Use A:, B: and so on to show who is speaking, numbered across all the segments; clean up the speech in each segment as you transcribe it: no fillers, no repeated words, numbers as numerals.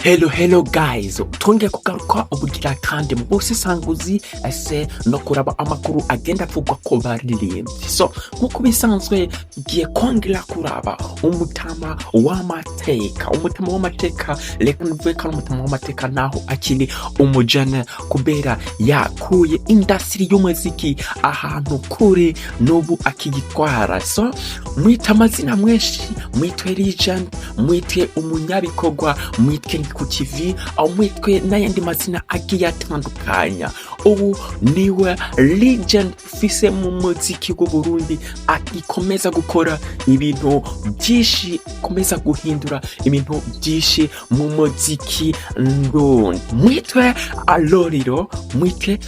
A: Hello guys, twongeye kugaruka ubugira kandi mu Ubusesanguzi ese no kuraba amakuru agenda avugwa ko baririmbye. So nkuko bisanzwe giye kongera kuraba umutama w'amateka reka nvuge ko umutama w'amateka naho akiri umujana kubera yakuye industry y'umuziki ahantu kure n'ubu akigitwara. So mwita amazina mwenshi, mwitwe legend, mwitwe umunyabikorwa, mwitwe ku TV au mwitwe n'ayandi mazina agiye atandukanya. Ubu niwe legend fise mu muziki w'u Burundi, agikomeza gukora ibintu byinshi, komeza guhindura ibintu byinshi mu muziki ndundi. Mwitwe Lolilo, mwitwe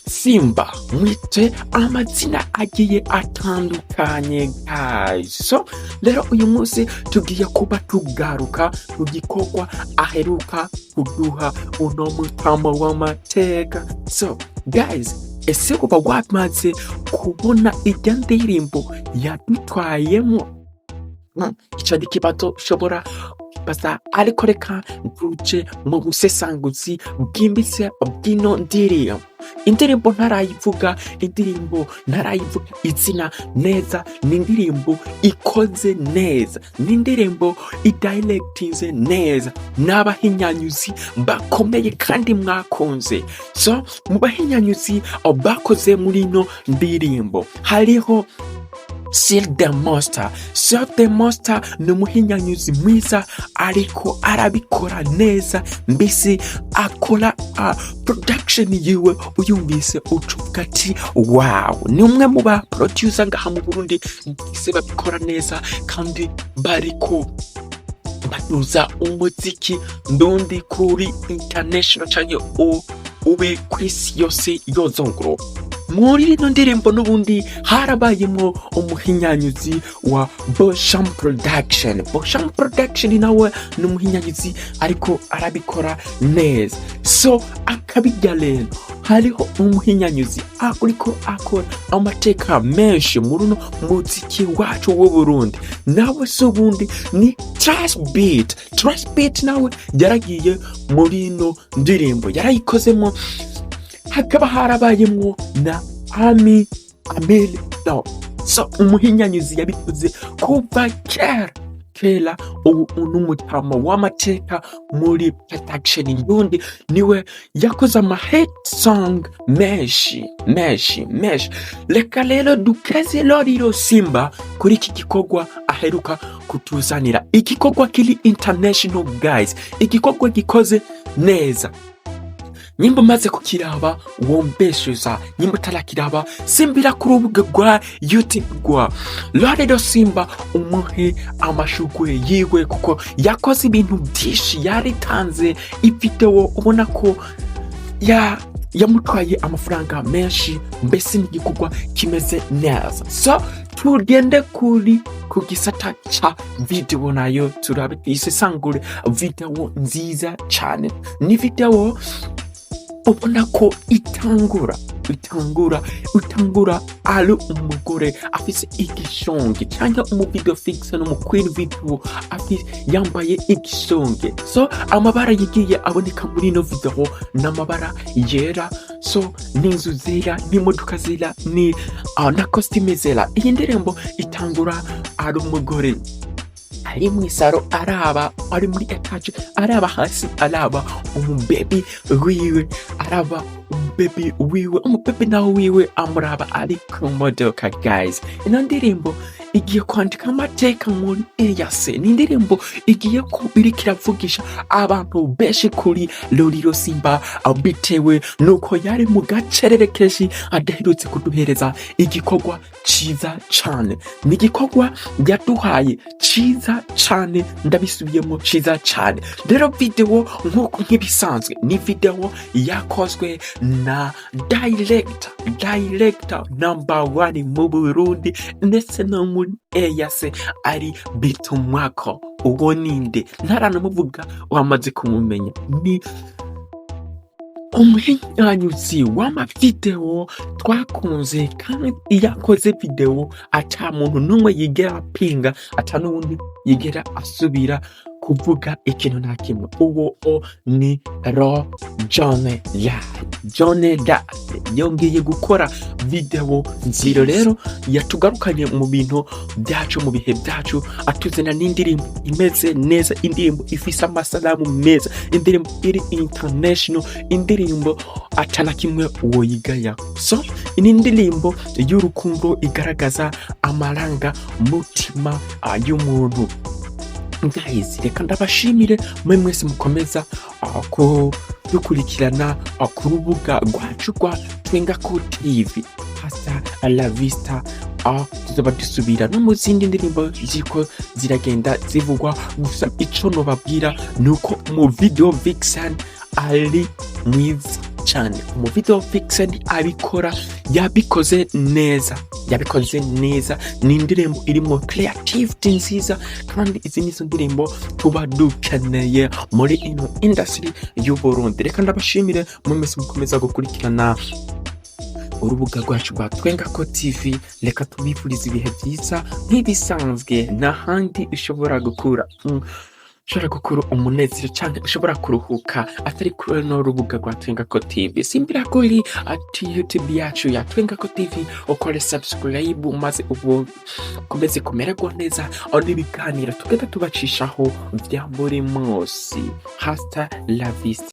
A: Simba, mwite amazina agiye atandukanye guys. So rero uyu munsi tugiye kuba tugaruka ku gikorwa aheruka kuduha uno mutama w'amateka. So guys, ese kuba wamaze kubona ijya ndirimbo yadutwayemo? Icyo ni ikibazo ushobora basa, ariko reka ntuje mu busesanguzi bwimbitse bw'ino ndirimbo. Indirimbo ntarayivuga izina neza, ni indirimbo ikoze neza, ni indirimbo idirectinze neza, n'abahinyanyuzi bakomeye kandi mwakunze. So mu bahinyanyuzi bakoze muri ino ndirimbo hariho Sauve ni umuhinyanyuzi mwiza ariko arabikora neza, mbese akora production yiwe uyumvise ucuka ati wow, ni umwe mu ba producer ngaha mu Burundi se babikora neza kandi bariko baduza umuziki ndundi kuri international cyane ube kwisi yose yozongro. Muri ino ndirimbo n'ubundi harabayemo umuhinyanyuzi wa Bosham Production nawe ni umuhinyanyuzi ariko arabikora neza. So akabijya rero hariho umuhinyanyuzi ariko akora amateka menshi muri uno muziki wacu w'u Burundi, nawe so ubundi ni Trash Beat nawe yaragiye muri ino ndirimbo yarayikozemo. Hakaba harabayemo na Amel. So umuhinyanyuzi yabikoze kuva kera ubu n'umutama w'amateka muri production ndundi, niwe yakoze hit song menshi. Reka rero dukeze Lolilo Simba kuri iki gikorwa aheruka kutuzanira. Igikorwa kiri international guys, igikorwa gikoze neza. Nyimbo maze kukiraba wombeshuza, nyimbo tarakiraba simbira ku rubuga rwa YouTube rwa Lolilo Simba, umuhe amashugwe yiwe kuko yakoze ibintu byinshi, yaritanze ivideo ubona ko yamutwaye amafaranga menshi, mbese n'igikorwa kimeze neza. So tugende ku gisata cha video nayo turabe isesangure video nziza cyane. Ni video ubona ko itangura ari umugore afise igishonge cyangwa umuvideo fixe no mu queen video afise yambaye igishonge. So amabara yigiye aboneka muri no video n'amabara yera, so n'inzu zera, n'imodoka zera, ni na costume zera. Iyi ndirimbo itangura ari umugore ari mwisaro ari muri etage, araba hasi, araba umubebi nawe wiwe amuraba ari ku modoka guys. Ino ndirimbo igiye kwandika amateka muri Elias, ni indirimbo igiye kubirika iravugisha abantu benshi kuri Lolilo Simba bitewe nuko yari mu gacerere keshi adaherutse kuduhereza igikorwa ciza cyane. Ni igikorwa yaduhaye ciza cyane, ndabisubiyemo ciza cyane. Rero video nkuko nk'ibisanzwe ni video yakozwe na director number 1 mu Burundi ndetse no muri Elias ari bitumwako. Uwo ninde ntaranamuvuga wamaze kumumenya, ni umuhinyanyuzi w'amavideo twakunze kandi yakoze video ata muntu n'umwe yigera pinga, ata n'undi yigera asubira kuvuga ikintu na kimwe. Uwo ni Jone la yongeye gukora video nziro rero yatugarukanye mu bintu byacu, mu bihe byacu, atuzana n'indirimbo imeze neza, indirimbo ifise amasalamu meza, indirimbo iri international, indirimbo atana kimwe woyigaya. So ini indirimbo y'urukundo igaragaza amaranga mutima y'umuntu. Guys, reka ndabashimire mwe mwese mukomeza dukurikirana ku rubuga rwacu rwa Twengako TV. Hasta la vista, tuzaba dusubira no mu zindi ndirimbo ziko ziragenda zivugwa. Gusa ico nobabwira nuko mu video Vixen ari mwiza cyane. Mu video Vixen abikora yabikoze neza, ni indirimbo irimo creativity nziza, kandi izi nizo ndirimbo tuba dukeneye muri ino industry y'u Burundi. Reka ndabashimire mwe mwese mukomeza gukurikirana urubuga rwacu rwa Twengako TV. Reka tubifurize ibihe byiza nk'ibisanzwe, n'ahandi ushobora gukura umunezero cyangwa ushobora kuruhuka atari kuri no rubuga rwa Twengako TV. Simbira kuri ati YouTube yacu ya Twengako TV, ukore subscribe maze ubu komeze kumererwa neza, aho ibiganiro tugenda tubacishaho bya buri munsi. Hasta la vista.